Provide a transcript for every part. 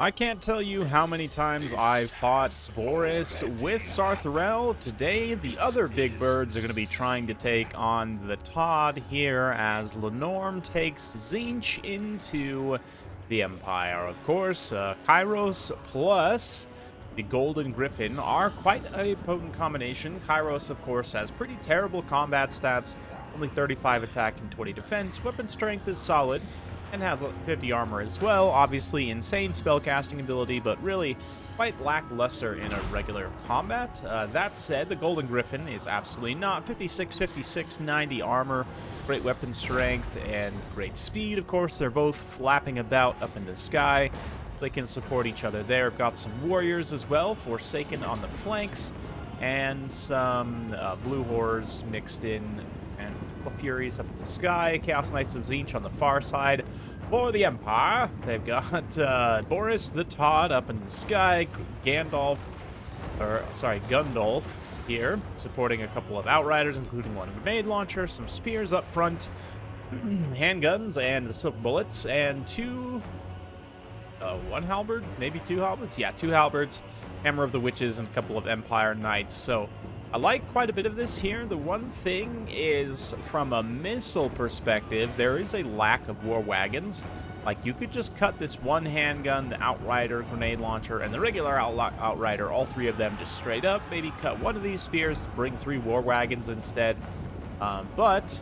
I can't tell you how many times I've fought Boris with Sarthrel. Today, the other big birds are going to be trying to take on the Todd here as Lenorm takes Tzeentch into the Empire. Of course, Kairos plus the Golden Griffin are quite a potent combination. Kairos, of course, has pretty terrible combat stats, only 35 attack and 20 defense. Weapon strength is solid and has 50 armor as well. Obviously, insane spellcasting ability, but really quite lackluster in a regular combat. That said, the Golden Griffin is absolutely not. 56, 56, 90 armor, great weapon strength, and great speed. Of course, they're both flapping about up in the sky. They can support each other there. We've got some warriors as well, Forsaken on the flanks, and some blue horrors mixed in, and Furies up in the sky. Chaos Knights of Tzeentch on the far side. For the Empire, they've got Boris the Todd up in the sky, Gundolf here, supporting a couple of Outriders, including one grenade launcher, some spears up front, handguns, and the silver bullets, and one halberd, maybe two halberds? Yeah, two halberds, Hammer of the Witches, and a couple of Empire Knights. So I like quite a bit of this here. The one thing is, from a missile perspective, there is a lack of war wagons. Like, you could just cut this one handgun, the Outrider, grenade launcher, and the regular Outrider, all three of them just straight up. Maybe cut one of these spears to bring 3 war wagons instead. But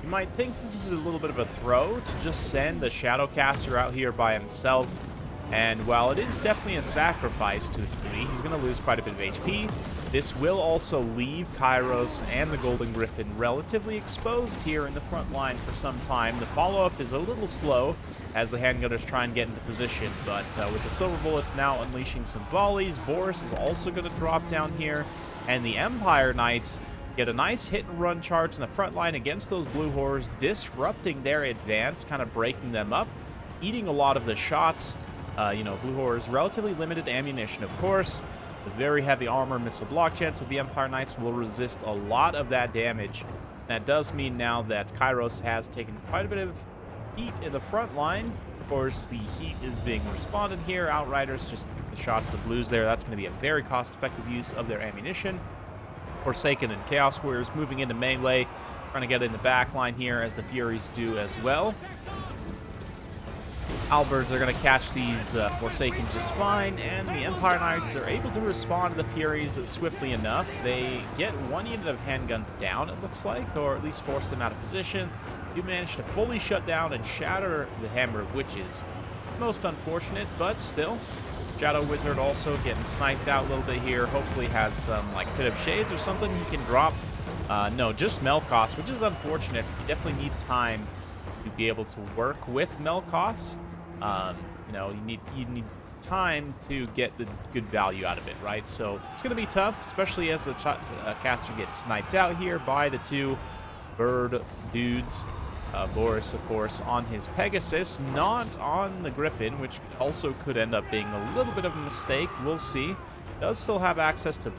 you might think this is a little bit of a throw to just send the Shadowcaster out here by himself. And while it is definitely a sacrifice to a degree, he's going to lose quite a bit of HP. This will also leave Kairos and the Golden Griffin relatively exposed here in the front line for some time. The follow-up is a little slow as the handgunners try and get into position, but with the silver bullets now unleashing some volleys, Boris is also going to drop down here, and the Empire Knights get a nice hit-and-run charge in the front line against those blue horrors, disrupting their advance, kind of breaking them up, eating a lot of the shots. Blue horrors, relatively limited ammunition, of course. The very heavy armor, missile block chance of the Empire Knights will resist a lot of that damage. That does mean now that Kairos has taken quite a bit of heat in the front line. Of course, the heat is being responded here. Outriders, just the shots to blues there. That's going to be a very cost-effective use of their ammunition. Forsaken and Chaos Warriors moving into melee, trying to get in the back line here, as the Furies do as well. Halberds are going to catch these Forsaken just fine, and the Empire Knights are able to respond to the Furies swiftly enough. They get one unit of handguns down, it looks like, or at least force them out of position. You manage to fully shut down and shatter the Hammer of Witches. Most unfortunate, but still. Shadow Wizard also getting sniped out a little bit here. Hopefully has some, like, Pit of Shades or something he can drop. No, just Melkoths, which is unfortunate. You definitely need time to be able to work with Melkoths. You need time to get the good value out of it, right? So it's going to be tough, especially as the caster gets sniped out here by the 2 bird dudes. Boris, of course, on his Pegasus, not on the Griffin, which also could end up being a little bit of a mistake. We'll see. Does still have access to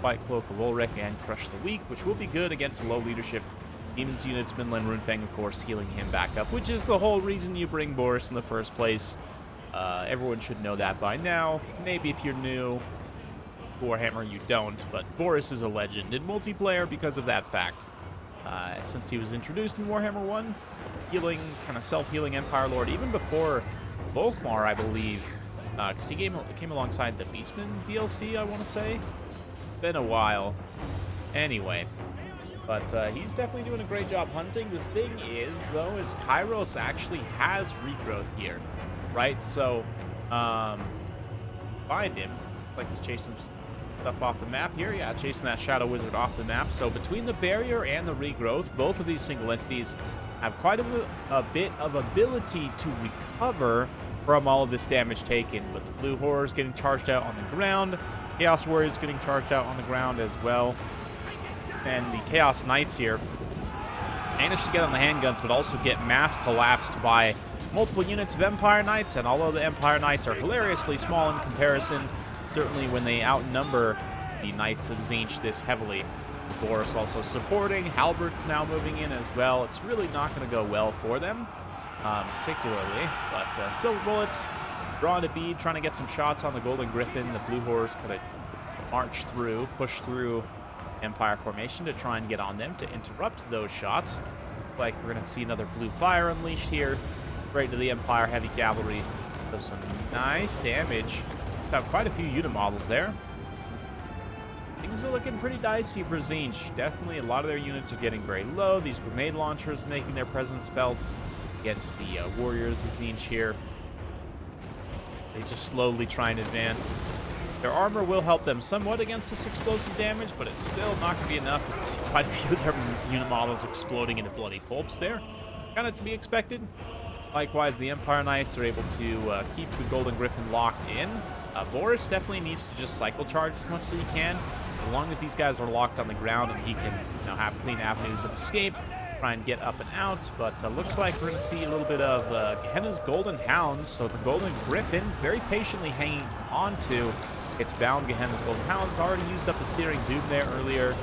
White Cloak of Ulrich and Crush the Weak, which will be good against low leadership Demons units. Midland Runefang, of course, healing him back up, which is the whole reason you bring Boris in the first place. Everyone should know that by now. Maybe if you're new to Warhammer, you don't, but Boris is a legend in multiplayer because of that fact. Since he was introduced in Warhammer 1, healing, kind of self-healing Empire Lord, even before Volkmar, I believe, because he came alongside the Beastman DLC, I want to say. Been a while. Anyway. But he's definitely doing a great job hunting. The thing is, though, is Kairos actually has regrowth here, right? So, find him. Like he's chasing some stuff off the map here. Yeah, chasing that Shadow Wizard off the map. So between the barrier and the regrowth, both of these single entities have quite a bit of ability to recover from all of this damage taken. With the Blue Horrors getting charged out on the ground, Chaos Warriors getting charged out on the ground as well. And the Chaos Knights here managed to get on the handguns, but also get mass collapsed by multiple units of Empire Knights. And although the Empire Knights are hilariously small in comparison, certainly when they outnumber the Knights of Tzeentch this heavily. Boris also supporting. Halbert's now moving in as well. It's really not going to go well for them, particularly. But silver bullets drawing a bead, trying to get some shots on the Golden Griffin. The Blue Horse kind of push through Empire formation to try and get on them to interrupt those shots. Like we're going to see another blue fire unleashed here. Right to the Empire heavy cavalry. Does some nice damage. Have quite a few unit models there. Things are looking pretty dicey for Tzeentch. Definitely a lot of their units are getting very low. These grenade launchers making their presence felt against the warriors of Tzeentch here. They just slowly try and advance. Their armor will help them somewhat against this explosive damage, but it's still not going to be enough. It's quite a few of their unit models exploding into bloody pulps there. Kind of to be expected. Likewise, the Empire Knights are able to keep the Golden Griffin locked in. Boris definitely needs to just cycle charge as much as he can. As long as these guys are locked on the ground and he can have clean avenues of escape, try and get up and out. But looks like we're going to see a little bit of Gehenna's Golden Hounds. So the Golden Griffin very patiently hanging on to its bound Gehenna's Golden Hounds. Already used up the Searing Doom there earlier,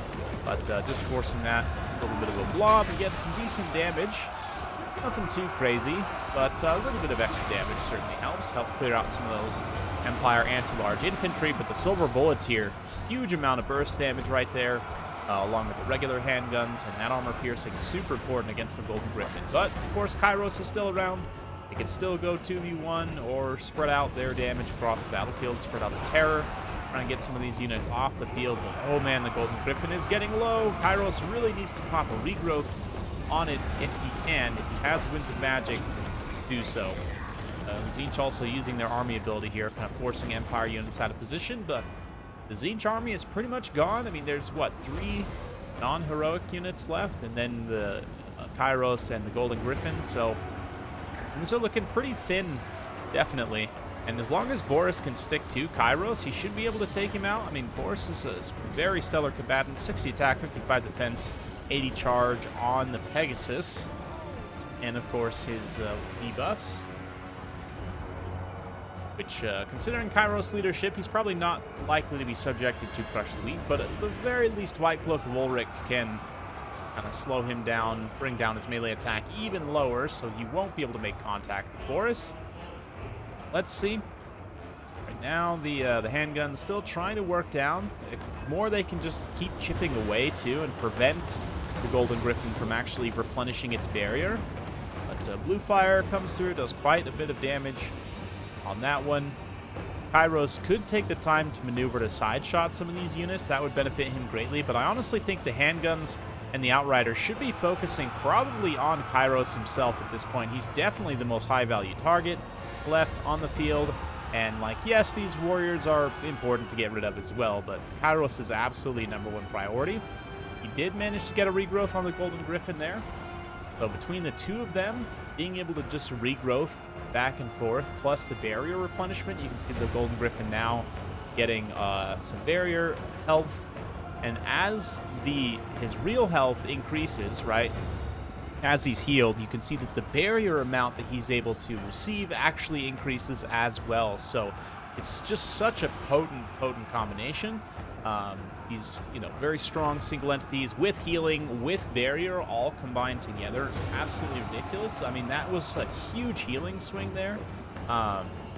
but just forcing that a little bit of a blob and get some decent damage. Nothing too crazy, but a little bit of extra damage certainly helps. Help clear out some of those Empire anti-large infantry, but the silver bullets here, huge amount of burst damage right there, along with the regular handguns, and that armor piercing super important against the Golden Griffin. But, of course, Kairos is still around. They can still go 2v1 or spread out their damage across the battlefield, spread out the terror, try and get some of these units off the field. But, oh man, the Golden Griffin is getting low. Kairos really needs to pop a regrowth on it if he can. If he has Winds of Magic, do so. Tzeentch also using their army ability here, kind of forcing Empire units out of position, but the Tzeentch army is pretty much gone. I mean, there's, what, 3 non-heroic units left, and then the Kairos and the Golden Griffin, so things are looking pretty thin, definitely. And as long as Boris can stick to Kairos, he should be able to take him out. I mean, Boris is a very stellar combatant, 60 attack, 55 defense, 80 charge on the Pegasus, and of course his debuffs. Which, considering Kairos' leadership, he's probably not likely to be subjected to Crush the Weak, but at the very least, White Cloak of Ulrich can kind of slow him down, bring down his melee attack even lower, so he won't be able to make contact with Boris. Let's see. Right now, the handgun's still trying to work down. The more they can just keep chipping away, too, and prevent the Golden Griffin from actually replenishing its barrier. But Blue Fire comes through, does quite a bit of damage on that one. Kairos could take the time to maneuver to side shot some of these units. That would benefit him greatly, but I honestly think the handguns and the Outriders should be focusing probably on Kairos himself at this point. He's definitely the most high-value target left on the field, and, like, yes, these warriors are important to get rid of as well, but Kairos is absolutely #1 priority. He did manage to get a regrowth on the Golden Griffin there, so between the two of them, being able to just regrowth back and forth, plus the barrier replenishment, you can see the Golden Griffin now getting some barrier health, and as his real health increases, right, as he's healed, you can see that the barrier amount that he's able to receive actually increases as well. So it's just such a potent combination. He's, very strong single entities with healing, with barrier, all combined together. It's absolutely ridiculous. I mean, that was a huge healing swing there.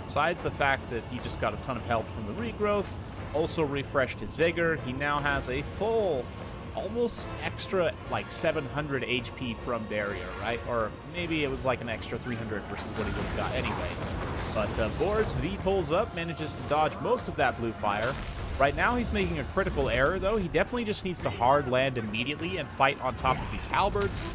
Besides the fact that he just got a ton of health from the regrowth, also refreshed his vigor. He now has a full, almost extra, like 700 HP from barrier, right? Or maybe it was like an extra 300 versus what he would have got anyway. But Boris VTOLs up, manages to dodge most of that blue fire. Right now, he's making a critical error, though. He definitely just needs to hard land immediately and fight on top of these halberds,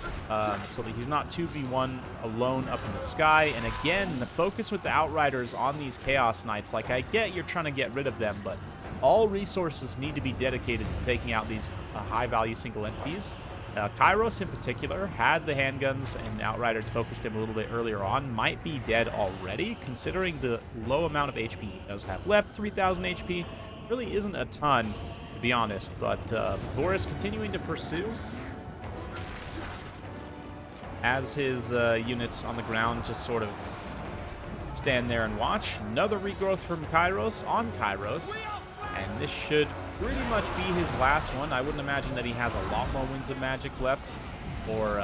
so that he's not 2v1 alone up in the sky. And again, the focus with the Outriders on these Chaos Knights, like, I get you're trying to get rid of them, but all resources need to be dedicated to taking out these high-value single entities. Kairos, in particular, had the handguns, and Outriders focused him a little bit earlier on, might be dead already, considering the low amount of HP he does have left, 3,000 HP. Really isn't a ton, to be honest, but Boris continuing to pursue as his units on the ground just sort of stand there and watch. Another regrowth from Kairos on Kairos, and this should pretty much be his last one. I wouldn't imagine that he has a lot more Winds of Magic left. or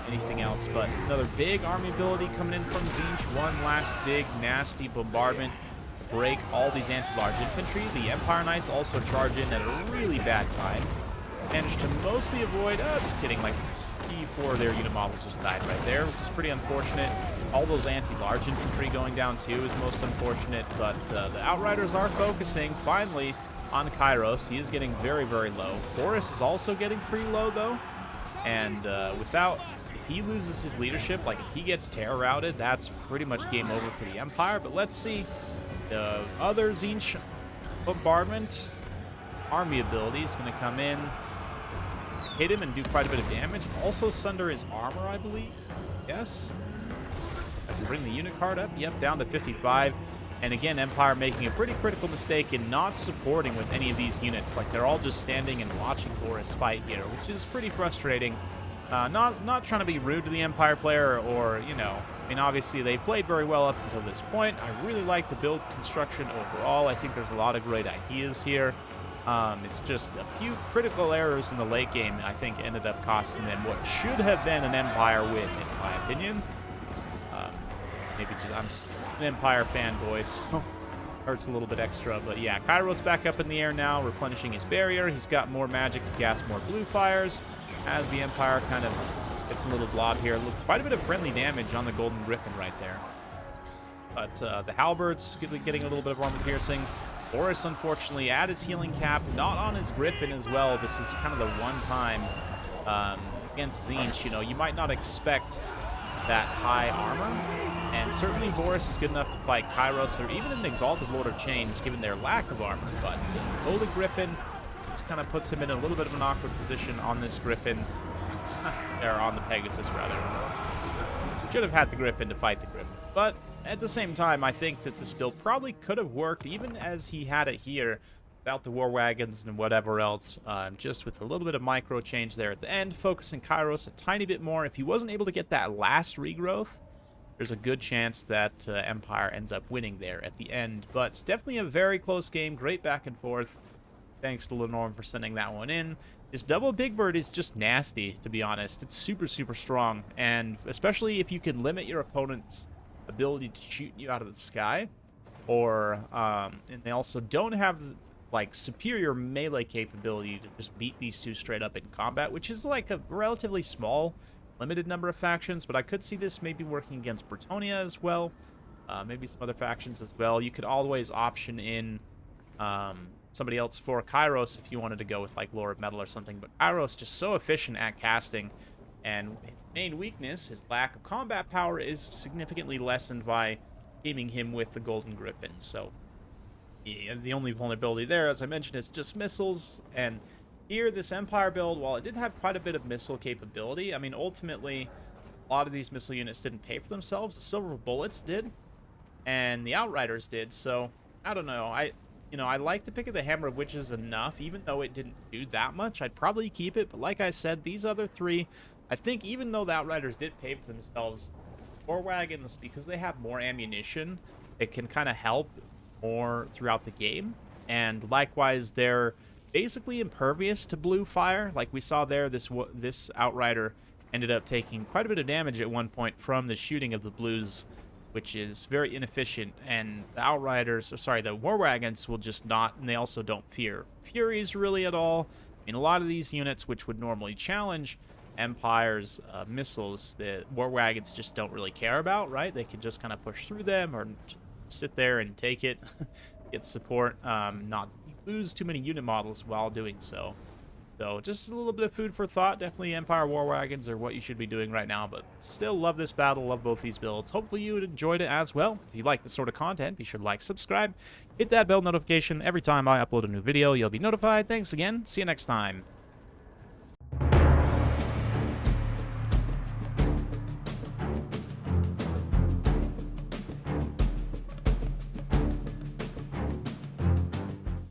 anything else. But another big army ability coming in from Tzeentch. One last big, nasty bombardment to break all these anti-large infantry. The Empire Knights also charge in at a really bad time. Managed to mostly avoid, just kidding, like P4 of their unit models just died right there, which is pretty unfortunate. All those anti-large infantry going down too is most unfortunate, but the Outriders are focusing, finally, on Kairos. He is getting very, very low. Boris is also getting pretty low, though, and if he loses his leadership, like if he gets terror routed, that's pretty much game over for the Empire. But let's see, the other Tzeentch bombardment army ability is going to come in, hit him and do quite a bit of damage. Also sunder his armor, I believe. Yes. Have to bring the unit card up. Yep, down to 55. And again, Empire making a pretty critical mistake in not supporting with any of these units. Like, they're all just standing and watching Boris fight here, which is pretty frustrating. Not trying to be rude to the Empire player or, you know, I mean, obviously they played very well up until this point. I really like the build construction overall. I think there's a lot of great ideas here. It's just a few critical errors in the late game, I think, ended up costing them what should have been an Empire win, in my opinion. I'm just an Empire fanboy, so hurts a little bit extra. But yeah, Kairos back up in the air now, replenishing his barrier. He's got more magic to cast more blue fires as the Empire kind of gets a little blob here. Quite a bit of friendly damage on the Golden Griffin right there. But the Halberds getting a little bit of armor piercing. Boris, unfortunately, at his healing cap, not on his Griffin as well. This is kind of the one time against Tzeentch, you know, you might not expect that high armor, and certainly Boris is good enough to fight Kairos or even an Exalted Lord of Change, given their lack of armor. But Golden Griffin just kind of puts him in a little bit of an awkward position on this Griffin, or on the Pegasus, rather. Should have had the Griffin to fight the Griffin. But at the same time, I think that this build probably could have worked, even as he had it here, without the war wagons and whatever else, just with a little bit of micro change there at the end, focusing Kairos a tiny bit more. If he wasn't able to get that last regrowth, there's a good chance that Empire ends up winning there at the end. But it's definitely a very close game, great back and forth. Thanks to Lenorm for sending that one in. This double Big Bird is just nasty, to be honest. It's super, super strong, and especially if you can limit your opponent's ability to shoot you out of the sky, or and they also don't have like superior melee capability to just beat these two straight up in combat, which is like a relatively small, limited number of factions. But I could see this maybe working against Bretonia as well, maybe some other factions as well. You could always option in somebody else for Kairos if you wanted to go with like Lord of Metal or something. But Kairos just so efficient at casting, and his main weakness, his lack of combat power, is significantly lessened by teaming him with the Golden Griffin. So yeah, the only vulnerability there, as I mentioned, is just missiles. And here, this Empire build, while it did have quite a bit of missile capability, I mean, ultimately, a lot of these missile units didn't pay for themselves. The Silver Bullets did, and the Outriders did. So I don't know. I like the pick of the Hammer of Witches enough, even though it didn't do that much. I'd probably keep it, but like I said, these other three, I think even though the Outriders did pay for themselves, war wagons, because they have more ammunition, it can kind of help more throughout the game. And likewise, they're basically impervious to blue fire. Like we saw there, this Outrider ended up taking quite a bit of damage at one point from the shooting of the blues, which is very inefficient. And the Outriders, the war wagons will just not, and they also don't fear Furies really at all. I mean, a lot of these units, which would normally challenge Empire's missiles, the war wagons just don't really care about, right? They can just kind of push through them or sit there and take it, get support, not lose too many unit models while doing so. So just a little bit of food for thought. Definitely Empire war wagons are what you should be doing right now, but still love this battle, love both these builds. Hopefully you enjoyed it as well. If you like this sort of content, be sure to like, subscribe, hit that bell notification. Every time I upload a new video, you'll be notified. Thanks again. See you next time.